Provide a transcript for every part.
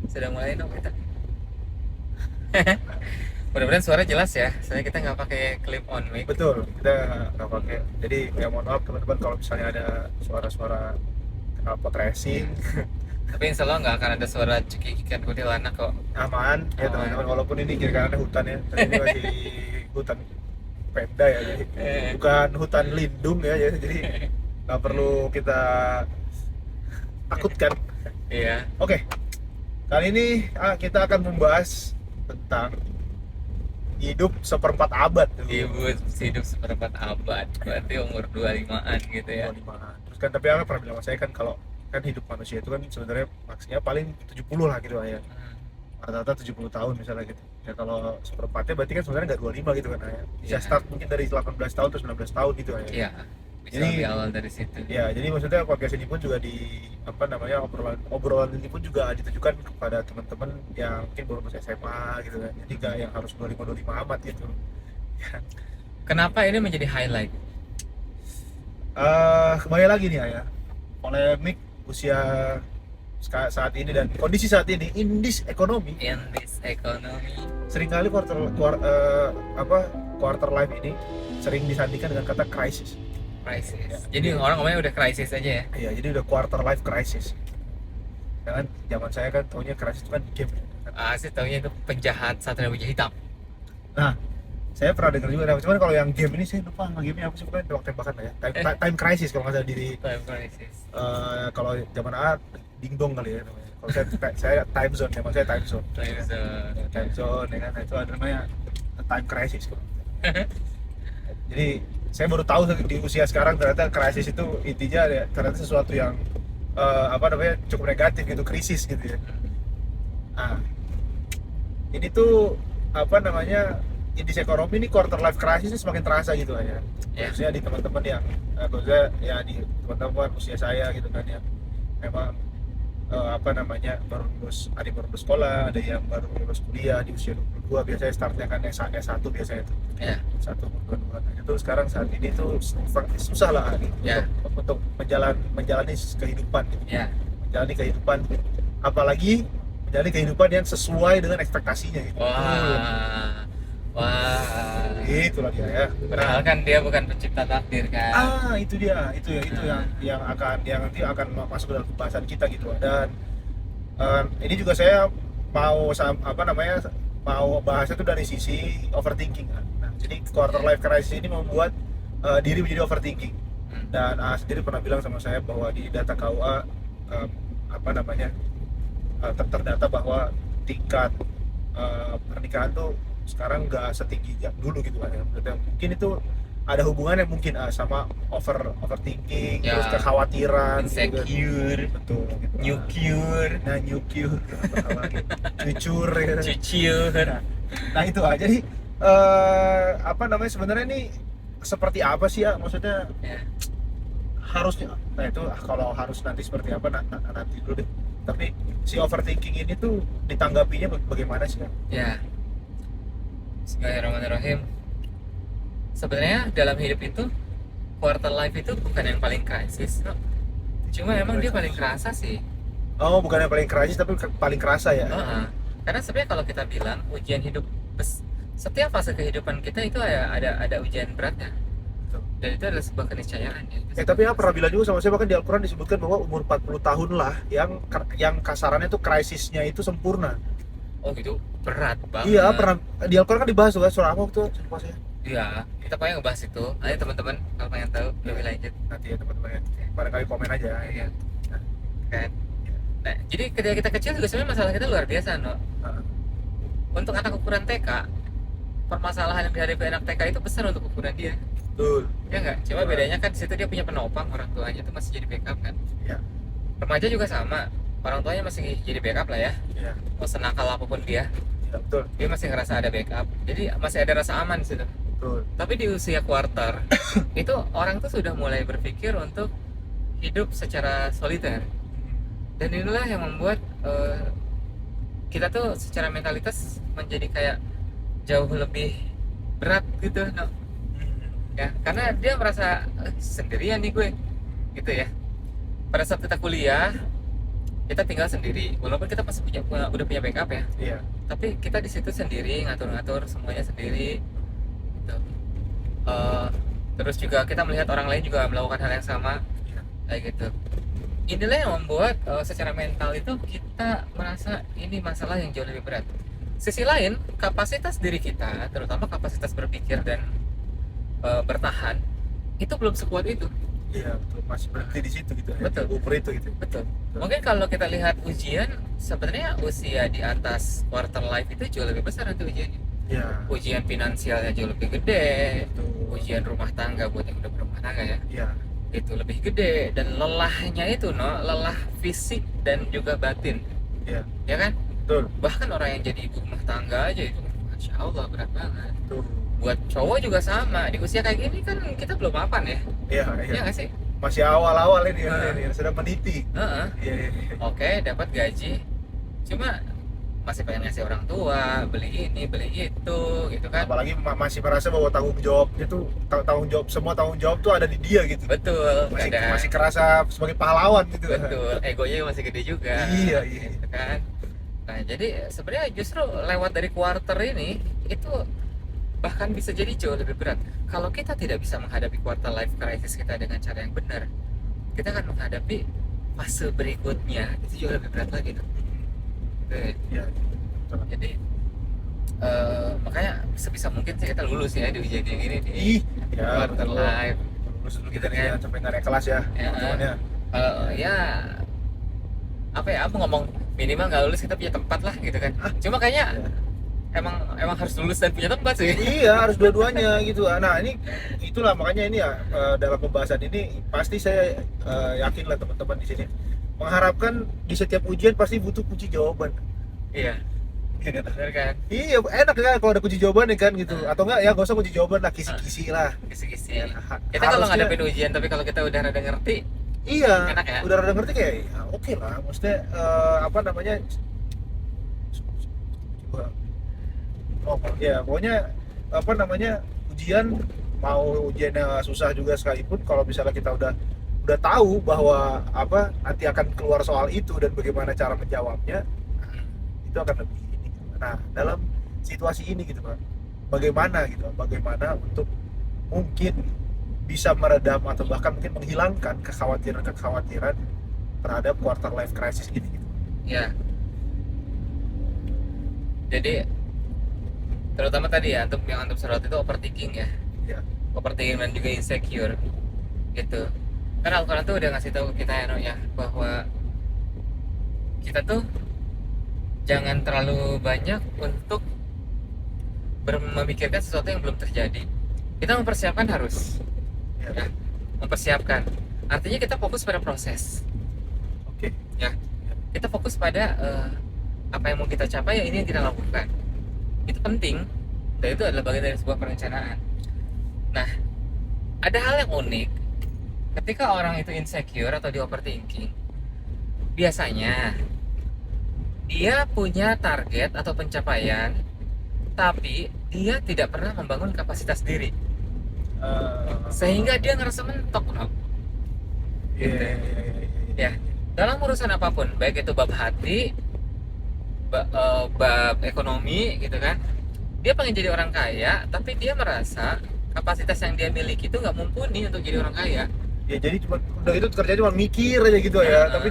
Sudah mulai dong kita. Mudah-mudahan suara jelas ya. Soalnya kita nggak pakai clip on mic. Betul, kita nggak pakai. Jadi ya mohon maaf teman-teman kalau misalnya ada suara-suara knalpot racing. Tapi insya Allah nggak akan ada suara cekikikan kuntilanak kok. Aman ya Aman. teman-teman, walaupun ini kiri kanan hutan ya, tapi ini masih hutan Pemda ya, jadi Eh, bukan hutan lindung ya, jadi nggak perlu kita takutkan. iya. Oke, kali ini kita akan membahas tentang hidup seperempat abad tuh. Ibu hidup seperempat abad. Berarti umur 25-an gitu ya. 25. Terus kan tapi apa pernah bilang sama saya kan, kalau kan hidup manusia itu kan sebenarnya maksudnya paling 70 lah gitu lah ya. Hmm, Rata-rata 70 tahun misalnya gitu. Ya kalau seperempatnya berarti kan sebenarnya nggak 25 gitu kan ya. Bisa Iya. start mungkin dari 18 tahun atau 19 tahun gitu ya. Iya. Bisa Jadi lebih awal dari situ. ya, jadi maksudnya podcast ini pun juga di apa namanya, obrolan obrolan ini pun juga ditujukan kepada teman-teman yang mungkin baru masuk SMA gitu kan. Jadi nggak yang harus 25 amat gitu. Ya. Kenapa ini menjadi highlight? Kembali lagi nih ya, polemik usia saat ini dan kondisi saat ini in this economy. In this economy Seringkali quarter life ini sering disandingkan dengan kata crisis. crisis. Ya, Jadi orang ngomongnya udah crisis aja ya. iya, jadi udah quarter life crisis. Jangan zaman saya kan taunya crisis itu kan game. Sih taunya itu penjahat Satria Wajah Hitam. Nah, saya pernah dengar juga, cuman kalau yang game ini saya lupa nama gamenya apa sih, pokoknya tembak-tembakan lah ya. Time Crisis kalau nggak salah di Time crisis. kalau zaman A dingdong kali ya namanya. Kalau saya Time Zone, zaman saya Time Zone. Time zone. Time Zone ya kan, itu ada namanya Time Crisis. Jadi saya baru tahu di usia sekarang ternyata krisis itu intinya ya, ternyata sesuatu yang apa namanya, cukup negatif gitu, krisis gitu ya. Nah, ini tuh apa namanya, in this economy ini quarter life crisis ini semakin terasa gitu aja. Ya. Khususnya di teman-teman yang khususnya ya di teman-teman usia saya gitu kan, yang memang apa namanya, ada yang baru lulus sekolah, ada yang baru lulus kuliah di usia 22, biasanya startnya kan S1 biasanya itu. Ya. Satu umur 22. Nah, itu sekarang saat ini tuh susah lah gitu, Ya. untuk menjalani kehidupan gitu. Ya. Menjalani kehidupan, apalagi menjalani kehidupan yang sesuai dengan ekspektasinya gitu. Wah. Wah. Itulah dia ya. Padahal kan dia bukan pencipta takdir kan. Itu dia, itu ya, itu yang nanti akan masuk ke dalam pembahasan kita gitu. Dan ini juga saya mau apa namanya, mau bahas itu dari sisi overthinking kan. Nah, jadi quarter life crisis ini membuat diri menjadi overthinking. Hmm. Dan sendiri pernah bilang sama saya bahwa di data KUA apa namanya, terdata bahwa tingkat pernikahan tuh sekarang nggak setinggi dulu gitu kan ya. Mungkin itu ada hubungannya mungkin sama overthinking, Ya. terus kekhawatiran gitu kan. Insecure. Betul gitu. Nucure. Nah, nyukur apa lagi, cucur ya. Cuciur. Nah itu aja jadi apa namanya, sebenarnya ini seperti apa sih ya, maksudnya Ya. harusnya, nah itu kalau harus nanti seperti apa, nanti dulu deh. Tapi si overthinking ini tuh ditanggapinya bagaimana sih ya? Ya. Bismillahirrahmanirrahim. Sebenarnya dalam hidup itu quarter life itu bukan yang paling krisis, no. Cuma emang dia paling kerasa sih. Oh, bukan yang paling krisis tapi paling kerasa ya. Heeh. Karena sebenarnya kalau kita bilang ujian hidup, setiap fase kehidupan kita itu ada ujian beratnya, dan itu adalah sebuah keniscayaan ya. Tapi ya pernah bilang juga sama saya, bahkan di Al-Quran disebutkan bahwa umur 40 tahun lah yang kasarannya tuh krisisnya itu sempurna. Oh gitu, berat banget. Iya, pernah di Al-Quran kan dibahas tuh kan, surah apa waktu lupa saya. Iya, kita pengen ngebahas itu. Ayo teman-teman kalau pengen tahu lebih lanjut. Nanti ya teman-teman ya, barangkali komen aja ya. Kan. Nah, jadi ketika kita kecil juga sebenarnya masalah kita luar biasa, no. Nah, Untuk anak ukuran TK, permasalahan yang dihadapi anak TK itu besar untuk ukuran dia. betul. Ya enggak? Cuma bedanya kan di situ dia punya penopang, orang tuanya itu masih jadi backup kan. Ya, Remaja juga sama, orang tuanya masih jadi backup lah ya. ya, Mau senakal apapun dia, ya, betul, dia masih ngerasa ada backup. Jadi masih ada rasa aman di situ. betul. Tapi di usia quarter itu orang tuh sudah mulai berpikir untuk hidup secara soliter. Dan inilah yang membuat kita tuh secara mentalitas menjadi kayak jauh lebih berat gitu, no. Ya, karena dia merasa sendirian nih gue, gitu ya. Pada saat kita kuliah, kita tinggal sendiri, walaupun kita pasti udah punya backup ya, Iya. tapi kita di situ sendiri, ngatur-ngatur semuanya sendiri gitu. Eh, Terus juga kita melihat orang lain juga melakukan hal yang sama Iya. kayak gitu. Inilah yang membuat secara mental itu kita merasa ini masalah yang jauh lebih berat. Sisi lain, kapasitas diri kita, terutama kapasitas berpikir dan bertahan, itu belum sekuat itu. Iya, betul. Masih berhenti di situ gitu ya. Betul. Di ukur itu gitu. Betul. Mungkin kalau kita lihat ujian, sebenarnya usia di atas quarter life itu jauh lebih besar nanti ujiannya. Iya. Ujian finansialnya jauh lebih gede, Betul. ujian rumah tangga buat yang udah berumah tangga ya, Iya. itu lebih gede, dan lelahnya itu lelah fisik dan juga batin, Iya. ya kan? Betul. Bahkan orang yang jadi ibu rumah tangga aja itu, masya Allah berat banget. Betul. Buat cowok juga sama, di usia kayak gini kan kita belum mapan ya, Iya, iya. ya nggak sih? Masih awal-awal ini, Nah. ini sedang meniti. Heeh. Iya, iya, iya. Oke, dapat gaji, cuma masih pengen ngasih orang tua, beli ini, beli itu, gitu kan? Apalagi masih merasa bahwa tanggung jawabnya tuh tanggung jawab, semua tanggung jawab tuh ada di dia gitu. Betul, Masih kerasa sebagai pahlawan gitu. betul, egonya masih gede juga. Iya, iya. Gitu kan? Nah, jadi sebenarnya justru lewat dari quarter ini itu bahkan bisa jadi jauh lebih berat. Kalau kita tidak bisa menghadapi quarter life crisis kita dengan cara yang benar, kita akan menghadapi fase berikutnya itu jauh lebih berat lagi tuh. Gitu. Iya. Betul. Jadi makanya sebisa mungkin sih kita lulus ya di ujian yang ini di Ih, ya quarter betul. life. Lulus dulu kita Gitu nih kan? ya, sampai nggak naik kelas ya. Ya. Teman-temannya. Ya apa ya, aku ngomong minimal nggak lulus kita punya tempat lah gitu kan. Cuma kayaknya Iya. emang harus lulus dan punya tempat sih. Iya, harus dua-duanya gitu. Nah, ini itulah makanya ini ya, dalam pembahasan ini pasti saya yakin lah teman-teman di sini mengharapkan di setiap ujian pasti butuh kunci jawaban. Iya, Iya kan? benar kan? Iya, enak kan kalau ada kunci jawaban ya kan gitu. Nah. Atau enggak ya nggak usah kunci jawaban lah, kisi-kisi lah. Kisi-kisi. Ya, Kita kalau harusnya- ngadepin ujian, tapi kalau kita udah rada ngerti, Iya, enak ya? udah rada ngerti kayak ya, oke lah. Maksudnya apa namanya? Oh, ya pokoknya apa namanya ujian, mau ujiannya susah juga sekalipun, kalau misalnya kita udah tahu bahwa apa nanti akan keluar soal itu dan bagaimana cara menjawabnya, itu akan lebih ini. Nah, dalam situasi ini gitu Pak, bagaimana untuk mungkin bisa meredam atau bahkan mungkin menghilangkan kekhawatiran terhadap quarter life crisis ini gitu. ya. Jadi terutama tadi ya, untuk yang antum sorot itu overthinking ya, Ya. overthinking dan juga insecure gitu. Karena Al-Quran tuh udah ngasih tahu kita ya bahwa kita tuh jangan terlalu banyak untuk memikirkan sesuatu yang belum terjadi. Kita mempersiapkan harus, Ya. ya, mempersiapkan. Artinya kita fokus pada proses, Oke. ya. Kita fokus pada apa yang mau kita capai, ya ini yang kita lakukan. Itu penting, dan itu adalah bagian dari sebuah perencanaan. Nah, ada hal yang unik ketika orang itu insecure atau di overthinking. Biasanya dia punya target atau pencapaian, tapi dia tidak pernah membangun kapasitas diri, sehingga dia ngerasa mentok, no? Gitu. Ya, dalam urusan apapun, baik itu bab hati, bab ekonomi gitu kan, dia pengen jadi orang kaya, tapi dia merasa kapasitas yang dia miliki itu nggak mumpuni untuk jadi orang kaya. Ya jadi cuma udah itu kerja cuma mikir aja gitu ya, Nah. tapi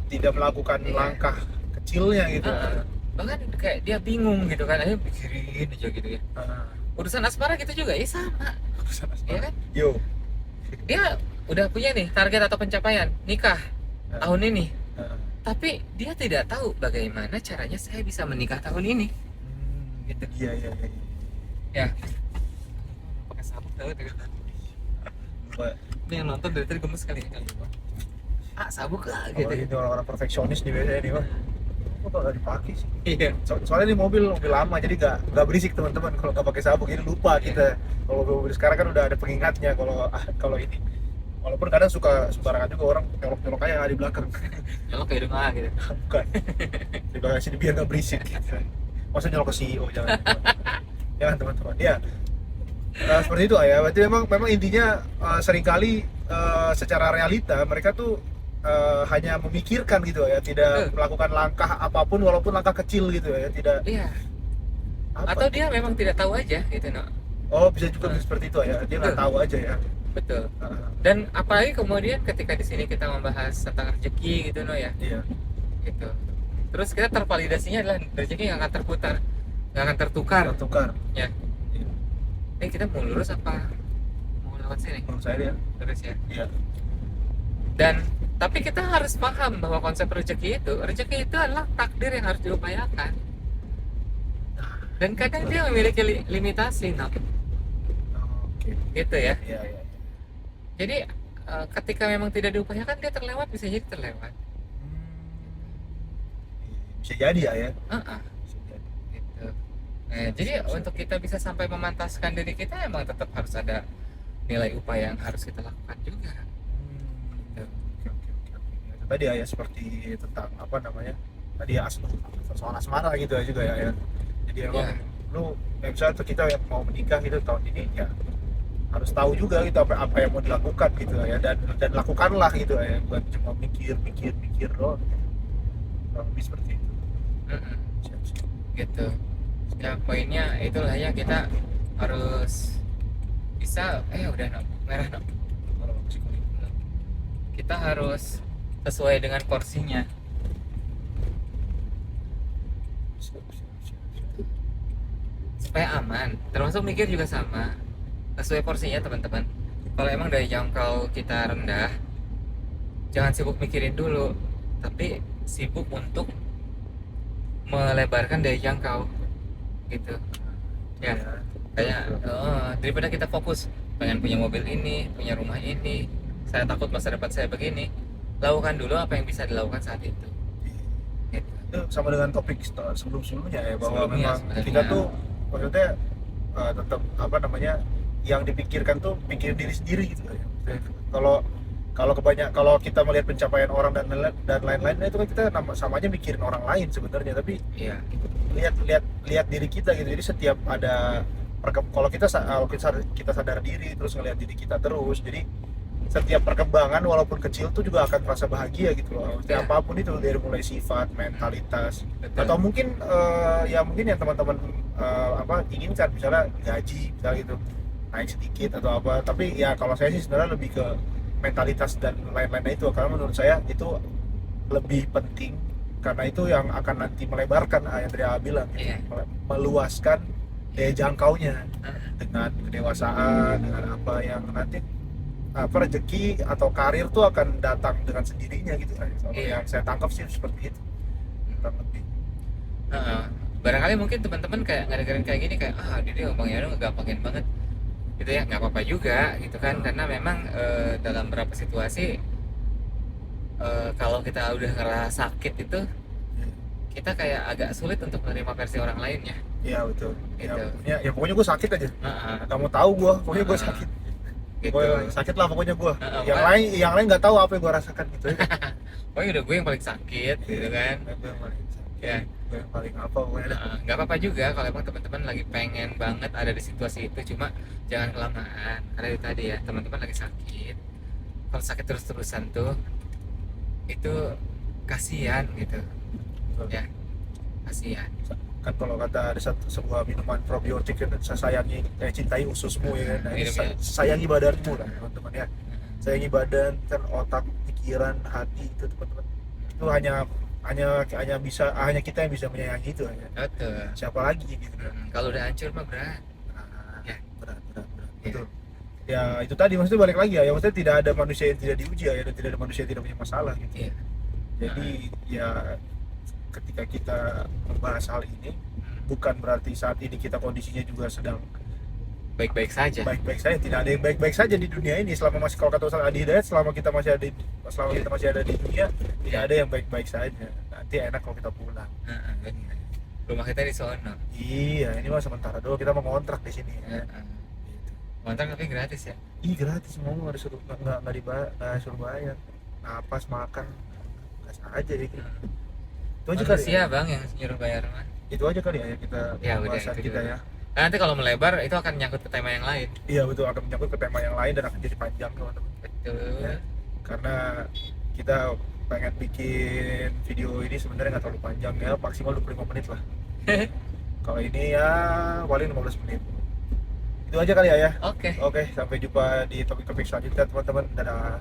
tidak melakukan Iya. langkah kecilnya gitu. Bahkan kayak dia bingung gitu kan, ayo pikirin aja gitu ya. Urusan asmara gitu juga, ya sama, ya kan? Yo. Dia udah punya nih target atau pencapaian nikah tahun ini, tapi dia tidak tahu bagaimana caranya saya bisa menikah tahun ini. Gitu. Iya. Ya, pakai sabuk tahu tuh. Ini yang nonton dari tadi gemes sekali ya. Sabuk lah Kalau gitu. ini orang-orang perfeksionis nih biasanya nih, Bang. Kok nggak dipakai sih? Iya. Soalnya ini mobil lama, jadi nggak berisik teman-teman kalau nggak pakai sabuk, ini lupa kita. Kalau mobil sekarang kan udah ada pengingatnya kalau ini. Walaupun kadang suka sembarangan juga orang nyolok-nyolok aja di belakang. Nyolok kayak hidung gitu. Bukan. Di belakang sini biar nggak berisik gitu. Masa nyolok ke CEO, jangan. Jangan teman-teman. Ya. Seperti itu ya. Berarti memang intinya seringkali secara realita mereka tuh hanya memikirkan gitu ya, tidak Betul. melakukan langkah apapun walaupun langkah kecil gitu ya, tidak Iya. apa. Atau dia memang tidak tahu aja gitu, no. Oh, bisa juga Nah, seperti itu ya, dia nggak betul, tahu aja ya. betul. Ah, Dan apalagi kemudian ketika di sini kita membahas tentang rezeki gitu, no ya, iya, gitu. Terus kita tervalidasinya adalah rezeki nggak akan terputar, nggak akan tertukar, tertukar. ya. Iya. Kita mau lurus apa mau lewat sini? Menurut saya ya. Lurus ya. Iya. Dan tapi kita harus paham bahwa konsep rezeki itu adalah takdir yang harus diupayakan. Dan kadang dia memiliki limitasi, no. Oke. Gitu ya. Iya, iya. Jadi ketika memang tidak diupayakan dia terlewat, bisa jadi terlewat. Bisa jadi ya. Heeh, Bisa jadi. gitu. Jadi untuk kita bisa sampai memantaskan diri kita emang tetap harus ada nilai upaya yang harus kita lakukan juga. Gitu. Oke, oke, oke, oke. Ya, itu tadi ya seperti tentang apa namanya? Tadi ya soal asmara gitu ya juga ya. Jadi emang Ya. lu misalnya tuh kita yang mau menikah gitu tahun ini ya harus tahu juga gitu apa yang mau dilakukan gitu ya, dan lakukanlah gitu ya, bukan cuma mikir doang. Kurang lebih seperti itu. Mm-mm, Siap, siap. gitu. Ya poinnya itulah ya, kita harus bisa udah, no, merah, no. Kalau masih kuning. Kita harus sesuai dengan porsinya. Siap, siap, siap, siap. Supaya aman, termasuk mikir juga sama, sesuai porsinya teman-teman. Kalau emang daya jangkau kita rendah, jangan sibuk mikirin dulu, tapi sibuk untuk melebarkan daya jangkau gitu ya. Kayak daripada kita fokus pengen punya mobil ini, punya rumah ini, saya takut masa depan saya begini, lakukan dulu apa yang bisa dilakukan saat itu gitu. Itu sama dengan topik sebelum-sebelumnya ya, bahwa Sebelumnya memang sebenarnya. kita tuh maksudnya tetap apa namanya, yang dipikirkan tuh pikir diri sendiri gitu ya. Maksudnya, kalau kita melihat pencapaian orang dan lain-lain, itu kan kita sama aja mikirin orang lain sebenarnya, tapi Iya, lihat diri kita gitu. Jadi setiap ada kalau kita sadar diri terus ngelihat diri kita terus, jadi setiap perkembangan walaupun kecil tuh juga akan terasa bahagia gitu loh. Maksudnya Iya. apapun itu, dari mulai sifat, mentalitas, betul. atau mungkin ya mungkin yang teman-teman inginkan, misalnya gaji misalnya gitu naik sedikit atau apa. Tapi ya kalau saya sih sebenarnya lebih ke mentalitas dan lain-lainnya itu, karena menurut saya itu lebih penting, karena itu yang akan nanti melebarkan yang tadi Abah bilang gitu. Iya. Meluaskan daya jangkaunya Ah, dengan kedewasaan, dengan apa yang nanti rezeki atau karir tuh akan datang dengan sendirinya gitu kan. Kalau Iya. yang saya tangkap sih seperti itu, kurang lebih. Barangkali mungkin teman-teman kayak ngedengerin kayak gini kayak dia Bang Yano ngegampangin banget gitu ya, nggak apa-apa juga gitu kan, karena memang dalam beberapa situasi kalau kita udah ngerasa sakit itu kita kayak agak sulit untuk menerima versi orang lain ya. Iya betul. Gitu. Ya pokoknya gue sakit aja. Heeh, Gak mau tahu gue, pokoknya gue sakit. gitu. Gue sakit lah pokoknya gue. Yang Pak. lain nggak tahu apa yang gue rasakan gitu. Pokoknya udah gue yang paling sakit gitu kan. Gue yang paling sakit. Ya. Gue yang paling apa pokoknya. Nggak apa-apa juga kalau emang teman-teman lagi pengen banget ada di situasi itu, cuma jangan kelamaan, karena itu tadi ya, teman-teman lagi sakit. Kalau sakit terus-terusan tuh itu kasihan gitu ya, kasihan. Kan kalau kata ada sebuah minuman probiotik kan, cintai ususmu ya kan. Nah, Minum ya. sayangi badanmu lah teman-teman ya. Sayangi badan, kan otak, pikiran, hati itu teman-teman. Itu hanya kita yang bisa menyayangi itu ya. Betul. Siapa lagi gitu kan. Kalau udah hancur mah berat. Nah, Ya. berat. Ya. Betul. Ya itu tadi, maksudnya balik lagi ya, maksudnya tidak ada manusia yang tidak diuji ya, dan tidak ada manusia yang tidak punya masalah gitu. Iya. Jadi ya ketika kita membahas hal ini, bukan berarti saat ini kita kondisinya juga sedang Baik-baik saja. baik-baik saja. Tidak ada yang baik-baik saja di dunia ini selama masih, kalau kata Ustaz Adi Hidayat, selama kita masih ada di dunia, tidak ada yang baik-baik saja. Nanti enak kalau kita pulang. Benar. Rumah kita di sono. Iya, ini mah sementara doang, kita mau ngontrak di sini. Gitu. Kontrak tapi gratis ya. Ih, gratis, semua nggak disuruh, nggak disuruh bayar. Napas, makan, gas aja gitu. Itu aja kali Manusia ya. bang yang nyuruh bayar mah. Itu aja kali ya kita Ya udah pembahasan itu kita dulu. ya. Nah, nanti kalau melebar itu akan nyangkut ke tema yang lain. Iya betul, akan menyangkut ke tema yang lain dan akan jadi panjang teman-teman. Betul. Ya. Karena kita pengen bikin video ini sebenarnya nggak terlalu panjang ya, maksimal 25 menit lah. Kalau ini ya paling 15 menit. Itu aja kali ya. Oke. Oke, sampai jumpa di topik-topik selanjutnya teman-teman. Dadah.